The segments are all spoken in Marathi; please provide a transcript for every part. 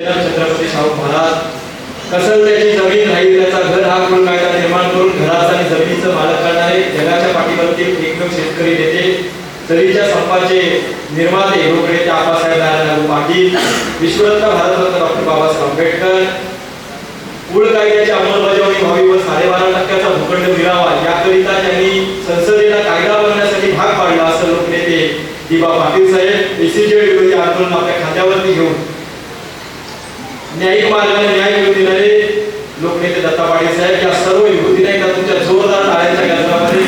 छत्रपती शाहू महाराज कसल्याची जमीन राहील त्याचा घर हा मूळ कायदा निर्माण करून घराचा आणि जमिनीचं मालक करणारे जगाच्या पाठीवरती एकमेव शेतकरी नेते तरीच्या संपाचे निर्माते लोकनेते आबासाहेब नारायणराव पाटील विश्वरत्न भारतरत्न डॉक्टर बाबासाहेब आंबेडकर मूळ कायद्याची अंमलबजावणी व्हावी व 12.5% भूखंड मिळावा याकरिता त्यांनी संसदेला कायदा बनवण्यासाठी भाग पाडला असं लोकनेते दिबा पाटील साहेब एसीजे विरोधी आंदोलन आपल्या खात्यावरती घेऊन न्यायिक मार्गाने न्याय मिळवून देणारे लोकनेते दत्ता पाटील साहेब या सर्व विभूतीने एकदा तुमच्या जोरदार टाळ्यांच्या गजरामध्ये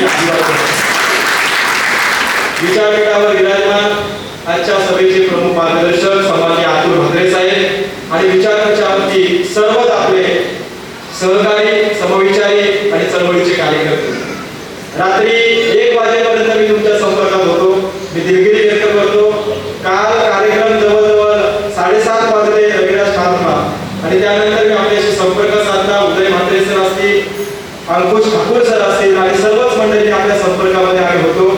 विचारपीठावर विराजमान आजच्या सभेचे प्रमुख मार्गदर्शक समाजी अतुल भाकरे साहेब आणि विचारांच्यावरती सर्वच आपले सहकारी समविचारी आणि चळवळीचे कार्यकर्ते रात्री 1 वाजेपर्यंत मी तुमच्या संपर्कात होतो. मी दिलगिरी व्यक्त करतो. काल कार्यक्रम जवळजवळ 7:30 वाजले रविराज ठाकूरला आणि त्यानंतर मी आपल्याशी संपर्क साधला. उदय म्हात्रे सर असतील, अंकुश ठाकूर सर असतील आणि सर्वच मंडळी आपल्या संपर्कामध्ये आम्ही होतो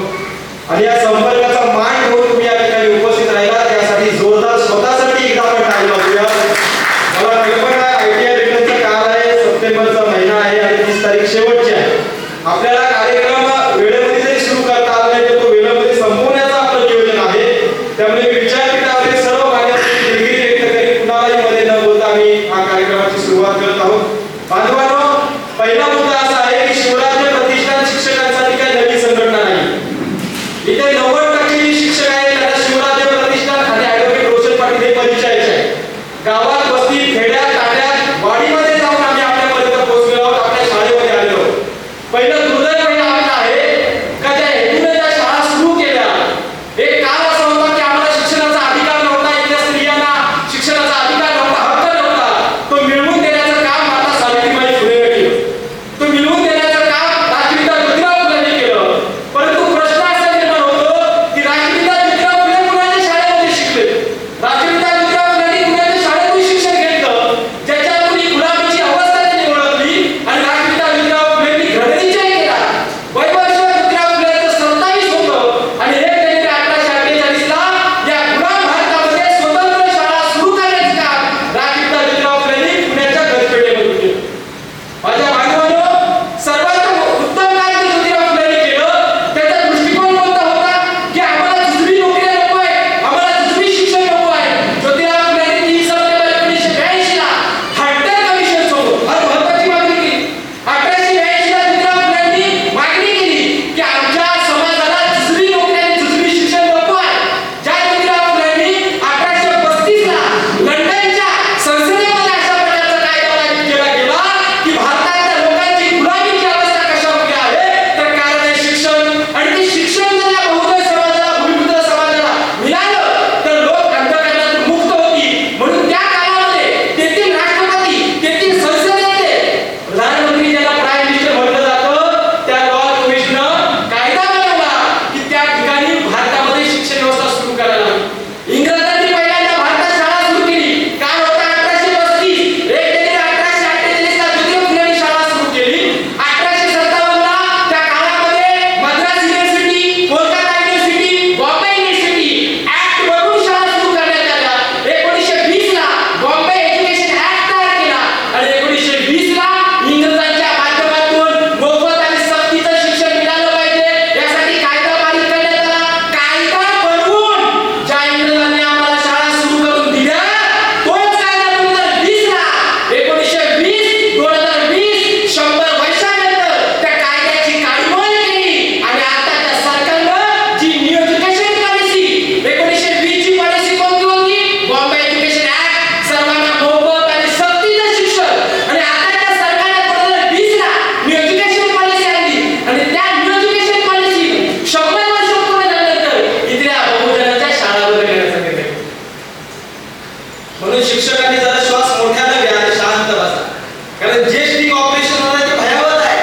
आणि या संपर्काचा मान ठेवून तुम्ही या ठिकाणी उपस्थित राहिला त्यासाठी जोरदार स्वतःसाठी एकदा आपण टाळी वाजवूया. मला कल्पना आहे आयटीआय रिटर्नचा काळ आहे, सप्टेंबरचा महिना आहे आणि 30 तारीख शेवटची आहे. आपल्याला कार्यक्रम वेळेमध्ये जरी सुरू करता आला नाही तर तो वेळेमध्ये संपवण्याचा आपलं नियोजन आहे. त्यामुळे विचारपीठावरील सर्व मान्यवरांची दिलगिरी व्यक्त करीत कुणालाही मध्ये न बोलता आम्ही हा कार्यक्रमाची सुरुवात करत आहोत. बांधवांनो, पहिला मुद्दा असा आहे की शिवराज्य प्रतिष्ठान शिक्षकांसाठी काही नवी संघटना नाही. इथे 90% शिक्षक आहेत त्यांना शिवराज्य प्रतिष्ठान आणि ॲडव्होकेट रोशन पाटील हे परिचयाचे आहे. गावात वस्ती खेड्यात ताड्यात वाडीमध्ये जाऊन आम्ही आपल्यापर्यंत पोहोचलो आहोत, आपल्या शाळेमध्ये आलेलो आहोत. पहिलं दुर्दैव हे आपलं आहे का ज्या हेतूने त्या शाळा सुरू केल्या एक काळ असा होता की आम्हाला शिक्षणाचा अधिकार नव्हता, इथल्या स्त्रियांना शिक्षणाचा अधिकार नव्हता, हक्क नव्हता. तो मिळवून देण्याचं काम माता सावित्रीबाई फुलेने केलं. तो मिळवून देण्याचं काम राजपिता ज्योतिराव फुलेने केलं. परंतु प्रश्न असा निर्माण होतो की राजपिता ज्योतिराव फुले पुण्याच्या शाळेमध्ये शिकले. राजपिता ज्योतिराव फुलेंनी पुण्याच्या शाळेतून शिक्षण घेतलं ज्याच्यातून गुलामीची अवस्था त्यांनी ओळखली आणि राजपिता ज्योतिराव फुलेंनी घडणीच्या केला. वैभवश्री ज्योतिराव फुलेंचं 27 होतं आणि हे त्यांनी 1848 ला या गुलाम भारतामध्ये स्वतंत्र शाळा सुरू करण्याचं काम राजपिता ज्योतिराव फुलेंनी पुण्याच्या गजपेठेमध्ये केलं. माझ्या बांधवांनो, सर्वात उत्तम कार्य ज्योतिराव फुलेंनी केलं. त्याचा दृष्टिकोन कोणता होता की आम्हाला जुजबी नोकरी नको आहे, आम्हाला जुजबी शिक्षण नको आहे. ज्योतिराव फुलेंनी 3 सप्टेंबर 1982 ला हंटर कमिशन सोबत फार महत्त्वाची मागणी केली. 1882 ला ज्योतिराव फुलेंनी मागणी केली की आमच्या समाजाला जुजबी नोकरी आणि जुजबी शिक्षण नको आहे. ज्या ज्योतिराव फुलेंनी 1835 ला लंडनच्या संसदेमध्ये अशा प्रकारचा कायदा लागू केला गेला की भारतातल्या लोकांची गुलामीची अवस्था कशामुळे आहे तर कारण आहे शिक्षण. आणि ते शिक्षण जर या बहुजन समाजाला भूमिपुत्र समाजाला मिळालं तर लोक अंधकारातून मुक्त होतील. म्हणून त्या काळामध्ये तेथील राष्ट्रपती, तेथील संसदेचे प्रधानमंत्री ज्याला प्राईम मिनिस्टर म्हटलं जातं त्या लॉ कमिशनर कायदा बनवला की त्या ठिकाणी भारतामध्ये शिक्षण व्यवस्था सुरू करायला हवी. इंग्रजांनी पहिल्यांदा भारतात शाळा सुरू केली. काय होता 1835 एक त्यांनी 1848 ला ज्योतिराव फुलेंनी शाळा सुरू केली. 1857 ला त्या काळामध्ये Madras university, Kolkata university, Bombay university act बनवून शाळा सुरू करण्यात आल्या. 1920 ला बॉम्बे एज्युकेशन ऍक्ट तयार केला आणि 1920 ला इंग्रजांच्या माध्यमातून मोफत आणि सक्तीचं शिक्षण मिळालं पाहिजे यासाठी कायदा पारित करण्यात आला. कायदा बनवून ज्या इंग्रजांनी आम्हाला शाळा सुरू करून दिल्या तोच कायदा 2020 ला 1920 2020 100 वर्षानंतर त्या कायद्याची काढीमोड केली आणि आता त्या सरकारनं जी न्यू एज्युकेशन पॉलिसी 1920 ची पॉलिसी कोणती होती? बॉम्बे एज्युकेशन ऍक्ट, सर्वांना मोफत आणि सक्तीचं शिक्षण. आणि आता त्या सरकारने 2020 ला न्यू एज्युकेशन पॉलिसी आणली आणि त्या न्यू एज्युकेशन पॉलिसी 100 वर्ष पूर्ण झाल्यानंतर इथल्या बहुजनांच्या शाळा बंद करण्याचा निर्णय घेतला. म्हणून शिक्षकांनी जरा श्वास मोठ्याने घ्या आणि शांत बसा, कारण जे स्टिक ऑपरेशन होणार ते भयावह आहे.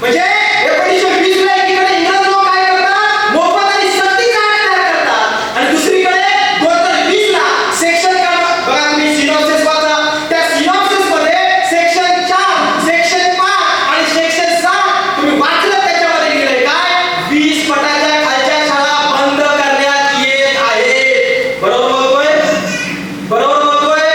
म्हणजे 1920 ला एकीकडे इंग्रज लोक काय करतात मोफत आणि सक्तीचा ऍक्ट तयार करतात आणि दुसरीकडे 2020 ला सेक्शन बघा तुम्ही सिनॉप्सिस वाचा. त्या सिनॉप्सिस मध्ये सेक्शन 4, सेक्शन 5 आणि सेक्शन 7 तुम्ही वाचलं त्याच्यामध्ये लिहिलंय काय 20 फुटाच्या खालच्या शाळा बंद करण्यात येत आहे. बरोबर बोलतोय? बरोबर बोलतोय?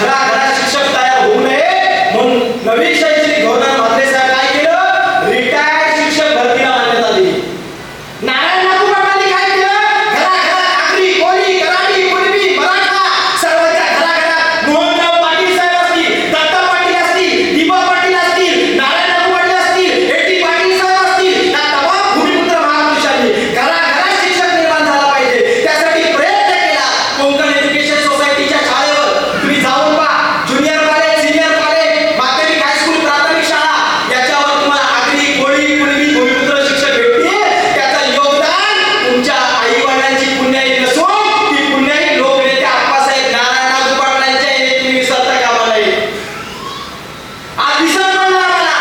घराघरात शिक्षक तयार होऊ नये म्हणून नवीन शैक्षणिक धोरण म्हात्रे साहेब काय केलं, रिटायर्ड शिक्षक भरतीला मान्यता दिली. नारायण नागू पाटलांनी काय केलं, घराघरात आगरी, कोळी, कराडी, कुणबी, मराठा सर्वांच्या घराघरात मोहनराव पाटील साहेब असतील, दत्ता पाटील असतील, दीपा पाटील असतील, नारायण नागू पाटील असतील, एटी पाटील साहेब असतील, या तमाम भूमिपुत्र महापुरुषांनी घराघरात शिक्षक निर्माण झाला पाहिजे त्यासाठी प्रयत्न केला. कोकण एज्युकेशन सोसायटीच्या शाळेवर तुम्ही जाऊन पहा, ज्युनियर कॉलेज, सिनियर कॉलेज, माध्यमिक हायस्कूल, प्राथमिक शाळा याच्यावर तुम्हाला आगरी, कोळी, कुणबी, भूमिपुत्र शिक्षक भेटतील. त्याचं योगदान तुमच्या आई वडिलांची पुण्याई नसून ती पुण्याई लोकनेते आप्पासाहेब नारायण नागू पाटलांच्या येणे तुम्ही विसरता कामा नये. आज विसर पडला आम्हाला.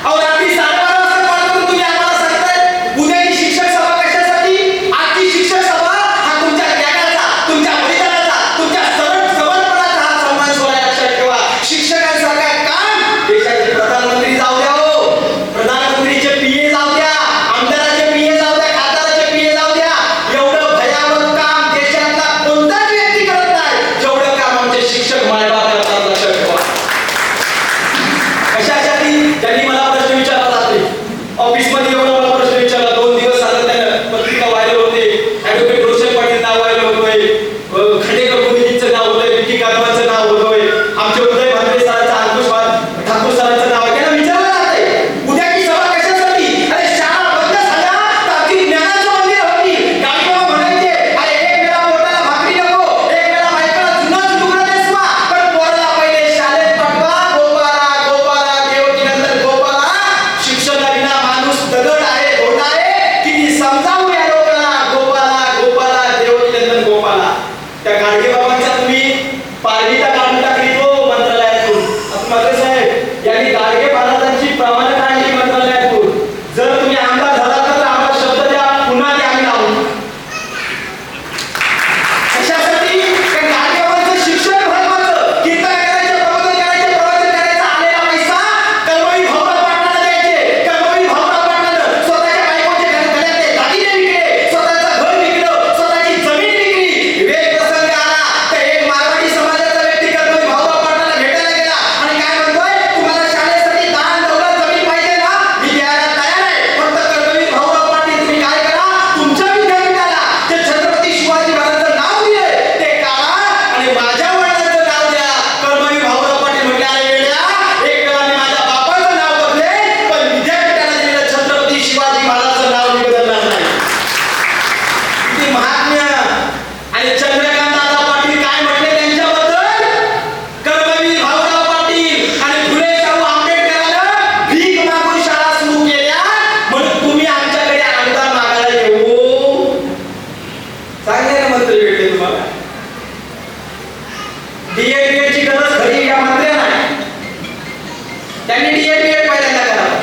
अहो रात्री 12:30 वाजता कॉल करून तुम्ही आम्हाला सांगताय उद्याची शिक्षक सभा कशासाठी. आजची शिक्षक सभा हा तुमच्या त्यागाचा, तुमच्या बलिदानाचा, तुमच्या समर्पणाचा हा सन्मान सोहळा आहे. लक्षात ठेवा, शिक्षकांसारखं काम देशाचे प्रधानमंत्री जाऊ द्या, हो प्रधानमंत्रीचे पीए जाऊ द्या, आमदाराचे पीए जाऊ द्या, खासदाराचे पीए जाऊ द्या, एवढं भयावह काम देशातला कोणताच व्यक्ती करत नाही जेवढं काम आमचे शिक्षक मायबाप करतात. लक्षात ठेवा. कशासाठी त्यांनी मला प्रश्न विचारला रात्री ऑफिसमध्ये येऊन मला प्रश्न विचारला. 2 दिवस सातत्यानं पत्रिका व्हायरल होते, ऍडव्होकेट रोशन पाटील नाव व्हायरल होतोय, खंडेकर गुरुजींचं नाव होतंय, विकी गाधवांचं नाव होतोय, आमचे उदय भांडे सरांचं, अंकुश ठाकूर सरांचं नाव आहे. त्यांना विचारलं जातंय उद्याची सभा कशासाठी. अरे शाळा बंद झाल्या तर अगदी ज्ञानाचं मंदिर होती. गाडीवर म्हणायचे अरे एक वेळा पोटाला भाकरी नको, एक वेळा बायकाला जुनं तुकडं देसवा, पण पोराला पहिले शाळेत पाठवा. गोपाला गोपाला देवकीनंदन गोपाला, शिक्षणाविना माणूस दगड आहे, घोडा आहे, किती समजावू या लोकांना. गोपाला गोपाला देवकीनंदन गोपाला. त्या गाडगे बाबांच्या तुम्ही पारडीला काढून टाकली तो मंत्रालयातून. म्हात्रे साहेब यांनी गाडगे महाराजांची प्रमाण काढली मंत्रालयातून. जर तुम्ही आमदार झाला तर आम्हाला शब्द द्या, पुन्हा द्या आम्ही लावून. कशासाठी, कारण गाडगे बाबांचं शिक्षण महत्वाचं. कीर्तन करायचे, प्रबोधन करायचे, प्रवचन करायचा आलेला पैसा कर्मवीर भाऊराव पाटलांना द्यायचे. कर्मवीर भाऊराव पाटलांना स्वतःच्या बायकोचे गळ्यातले दागिने विकले, स्वतःचं घर विकलं, स्वतःची जमीन विकली. वेळ प्रसंग आला तर एक मारवाडी समाजाचा व्यक्ती कर्मवीर भाऊराव पाटलांना भेटायला गेला आणि काय म्हणतोय, तुम्हाला शाळेसाठी दान दौलत जमीन पाहिजे ना, मी द्यायला तयार आहे. फक्त कर्मवीर भाऊराव पाटील तुम्ही काय करा, तुमच्या विद्यापीठाला जे छत्रपती शिवाजी महाराजांचं नाव दिलंय ते काढा आणि माझ्या वडिलांचं नाव द्या. कर्मवीर भाऊराव पाटील म्हटले अरे वेड्या, एक वेळा मी माझ्या बापाचं नाव बदलेन पण विद्यापीठाला दिलेलं छत्रपती शिवाजी महाराजांचं नाव मी बदलणार नाही. किती महात्म्य. आणि चंद्रकांत दादा पाटील काय म्हटले त्यांच्याबद्दल, कर्मवीर भाऊराव पाटील आणि फुले शाहू आंबेडकरांना भीक मागून शाळा सुरू केल्या म्हणून तुम्ही आमच्याकडे अनुदान मागायला येऊ. चांगले मंत्री भेटले तुम्हाला. डीएड बीएडची गरज खरी या मंत्र्यांना आहे. त्यांनी डीएड बीएड पहिल्यांदा करावं.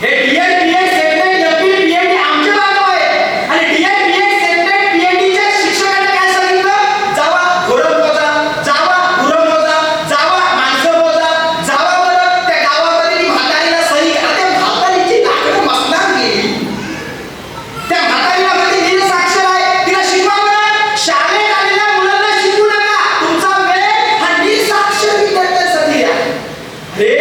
हे DEd BEd SET NET MP PhD आमचे बाजू आहे. आणि डीएड बीएड सेटनेट पीएचडीच्या शिक्षकांना काय सांगितलं, जावा घोडं मोजा, जावा गुरं मोजा, जावा माणसं मोजा, जावा बरं त्या गावामध्ये ती म्हातारीला सही करा. त्या म्हातारीची लाकडं मसणार गेली. त्या म्हातारीला कधी दिलं साक्षर आहे, तिला शिकवा बरं. शाळेत आलेल्या मुलांना शिकवू नका. तुमचा वेळ हा निसाक्षर विद्यार्थ्यांसाठी द्या. अरे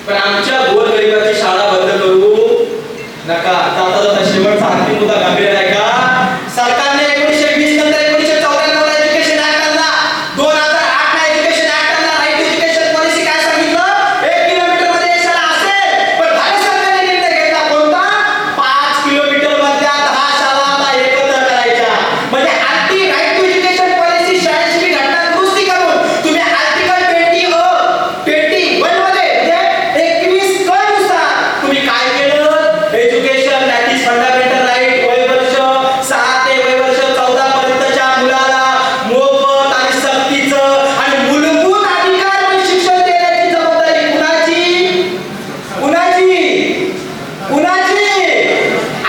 पण आमच्या गोरगरिबाची शाळा बंद करू नका. जाता जाता शेवटचा अंतिम मुद्दा गांभीर्य आहे का? सरकारने 1920 नंतर 1994 ला एज्युकेशन ऍक्ट आणला. 2008 ला एज्युकेशन ऍक्ट आणला. राईट एज्युकेशन पॉलिसी काय सांगितलं? 1 किलोमीटर मध्ये एक शाळा असेल, पण भारत सरकारने निर्णय घेतला कोणता? 5 किलोमीटर मधल्या 10 शाळा आता एकत्र करायच्या. म्हणजे anti right to education policy 86 वी घटना दुरुस्ती करून तुम्ही आर्टिकल 21 मध्ये म्हणजे 21 क नुसार तुम्ही काय केलं? Education that is fundamental right. वय वर्ष 6 ते वय वर्ष 14 पर्यंतच्या मुलाला मोफत आणि सक्तीचं आणि मूलभूत अधिकार आणि शिक्षण देण्याची जबाबदारी कुणाची? कुणाची? कुणाची?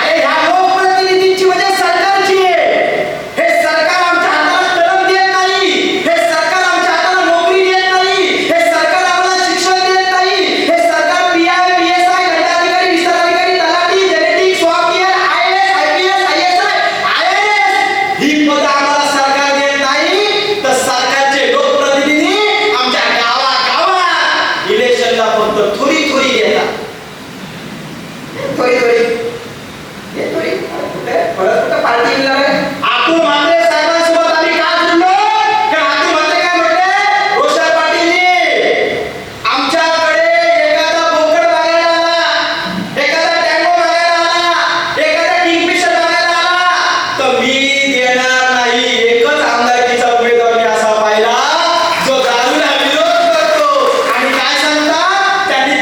अरे ह्या लोकप्रतिनिधींची म्हणजे सरकारची आहे. हे सरकार आमच्या हाताला कलम देत नाही. हे सरकार आमच्या हाताला नोकरी देत नाही. हे सरकार आम्हाला शिक्षण देत नाही. हे सरकार पीआय, पीएसआय, दंडाधिकारी, विस्तार अधिकारी, तलाठी, genetics, software, IAS, IPS, ISI, IAS ही पदं आम्हाला सरकार देत नाही. तर सरकारचे लोकप्रतिनिधी आमच्या गावागावात इलेक्शनला फक्त थोडी थोडी येतात. थोडी थोडी थोडी परत कुठं पार्टी मिळणार आहे? अतुल म्हात्रे साहेबांसोबत आम्ही का जुळलो? कारण अतुल म्हात्रे काय म्हटले? रोषा पाटीलजी, आमच्याकडे एखादा बोकड बघायला आला, एखादा टँगो बघायला आला, एखादा किंगफिशर बघायला आला, तर मी देणार नाही. एकच आमदारकीचा उमेदवार मी असा पाहिला जो दारूला विरोध करतो. आणि काय सांगता? त्यांनी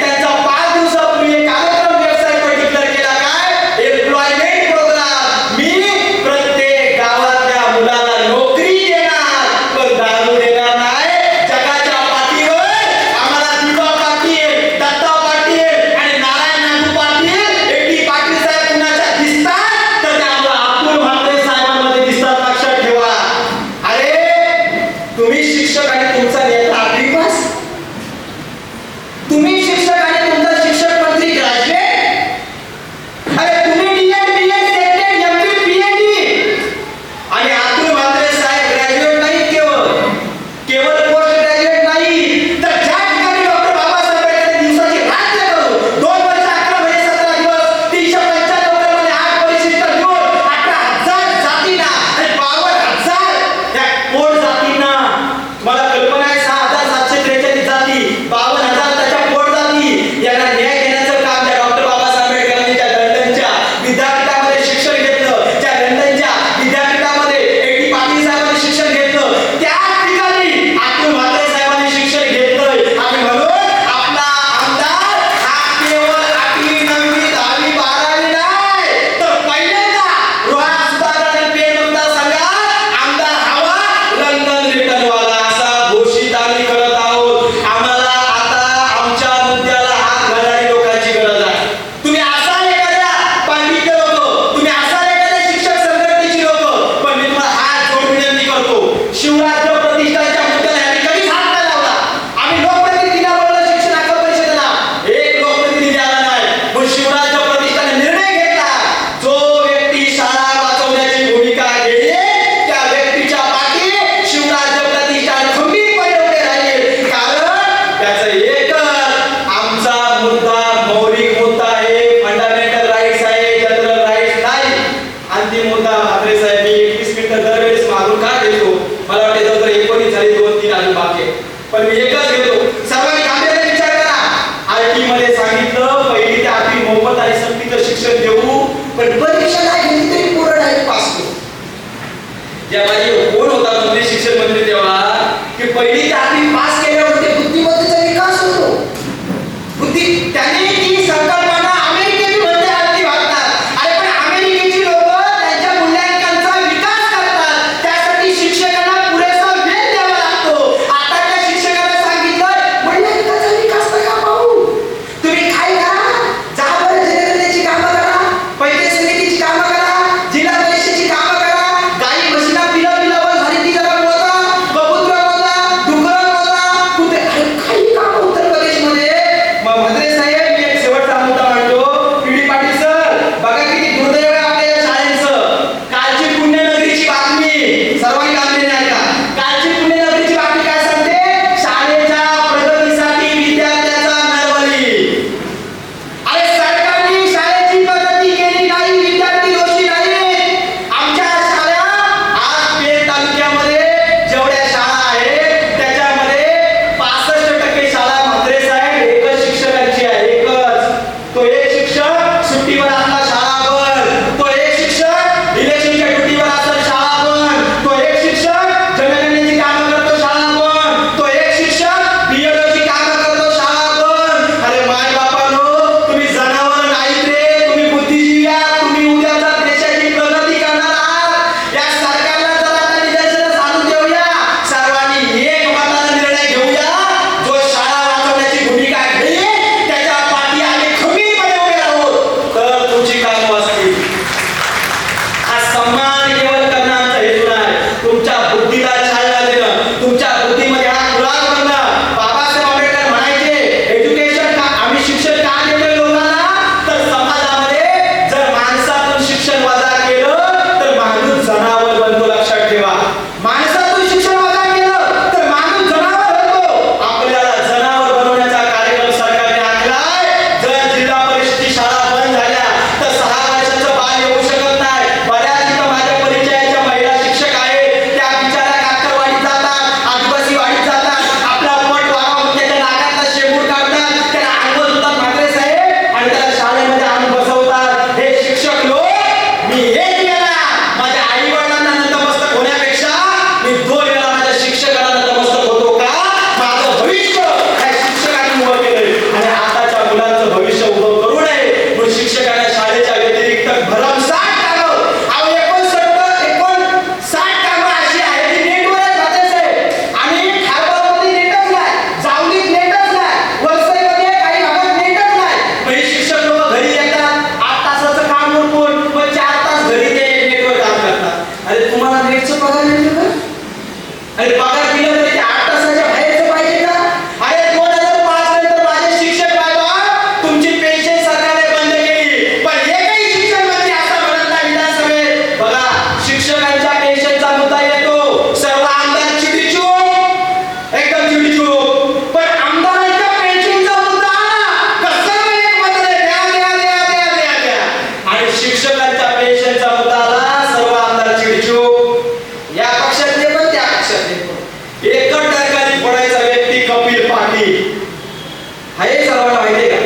हे सर्वांना माहिती आहे का?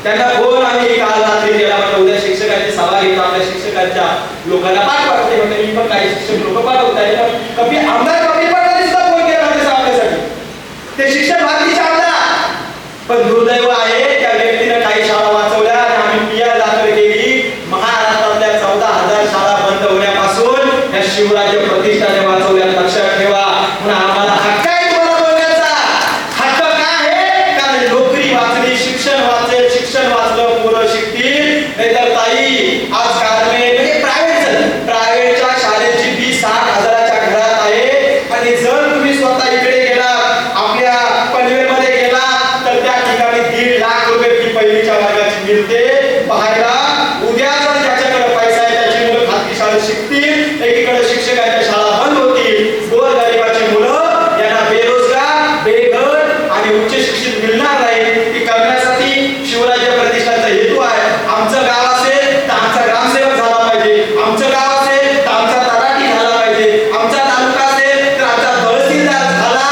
त्यांना फोन आम्ही काल रात्री केला, म्हटलं उद्या शिक्षकांची सभा घेतो, आपल्या शिक्षकांच्या लोकांना पाठवते, म्हणजे मी पण काही शिक्षक लोक पाठवत आहे. पण कधी आमदार कपिल पाटलांनी सुद्धा फोन केला होता सांगण्यासाठी, ते शिक्षक भारतीचे आमदार. पण दुर्दैव आहे त्या व्यक्तीने काही शाळा वाचवल्या आणि आम्ही पिया दाखल केली. महाराष्ट्रातल्या 14,000 शाळा बंद होण्यापासून या शिवराज्य प्रतिष्ठाने वाचवल्या. लक्षात ठेवा. म्हणून आम्हाला हक्क आहे तुम्हाला बोलण्याचा. हक्क काय आहे? कारण नोकरी वाचली, शिक्षण वाचेल, शिक्षण वाचलं पोरं शिकतील. नाहीतर ताई आज गव्हर्नमेंट म्हणजे प्रायव्हेटच्या शाळेची फी 60,000च्या घरात आहे. आणि जर तुम्ही स्वतः इकडे गेला, आपल्या पनवेलमध्ये गेला, तर त्या ठिकाणी 1.5 लाख रुपये फी पहिलीच्या वर्गाची मिळते. पाहायला उद्या जर ज्याच्याकडे पैसा आहे त्याची मुलं खाजगी शाळेत शिकतील, एकीकडे शिक्षकांच्या शाळा बंद होतील. गोरगरिबाची मुलं यांना बेरोजगार, बेघर आणि उच्च शिक्षित मिळणार नाही. ती करण्यासाठी शिवराज्य प्रतिष्ठानचा हेतू आहे. आमचं गाव असेल तर आमचा ग्रामसेवक झाला पाहिजे, आमचं गाव असेल तर आमचा तलाठी झाला पाहिजे, आमचा तालुका असेल तर आमचा तहसीलदार झाला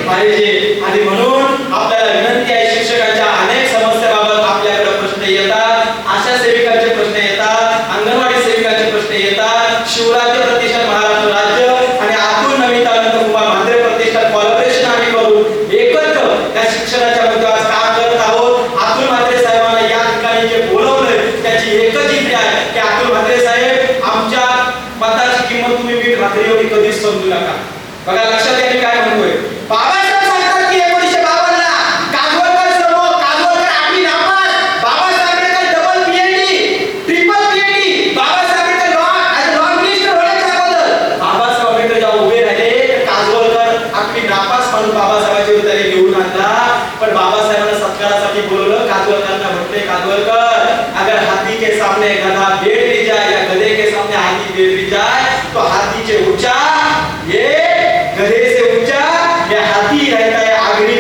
पाहिजे. आणि म्हणून आपल्याला विनंती आहे, शिक्षकांच्या अनेक समस्याबाबत आपल्याकडे प्रश्न येतात, आशा सेविकांचे प्रश्न येतात, अंगणवाडी सेविकांचे प्रश्न येतात. शिवराज्य प्रतिष्ठान महाराष्ट्र राज्य आणि आतूर नमिता कुमार म्हात्रे प्रतिष्ठान कोलॅबोरेशन आम्ही करू, एकत्र या शिक्षणाच्या मुद्द्यावर काम करत आहोत. आतूर म्हात्रे साहेबांना या ठिकाणी जे बोलवलंय त्याची एकच इच्छा आहे की आतूर म्हात्रे साहेब, आमच्या मताची किंमत तुम्ही मीठ भाकरीवर कधीच समजू नका. बघा लक्षात घ्या मी काय म्हणतोय. बाबासाहेब सांगतात की 1952 कागवलकर समोर कागवलकर 8वी नापास, Babasaheb Ambedkar double PhD, triple PhD, Babasaheb Ambedkar law minister होण्याच्या अगोदर बाबासाहेब आंबेडकर जेव्हा उभे राहिले, कागवलकर 8वी नापास म्हणून बाबासाहेबांच्या विरुद्ध निवडून आणला. पण बाबासाहेबांना सत्कारासाठी बोलवलं. कागवलकरांना म्हटले, कागवलकर अगर हाथी के सामने गधा बैठ भी जाए या गधे के सामने हाथी बैठ भी जाए तो हाथी से ऊंचा ये गधे से ऊंचा ये हाथी रहता है आगरी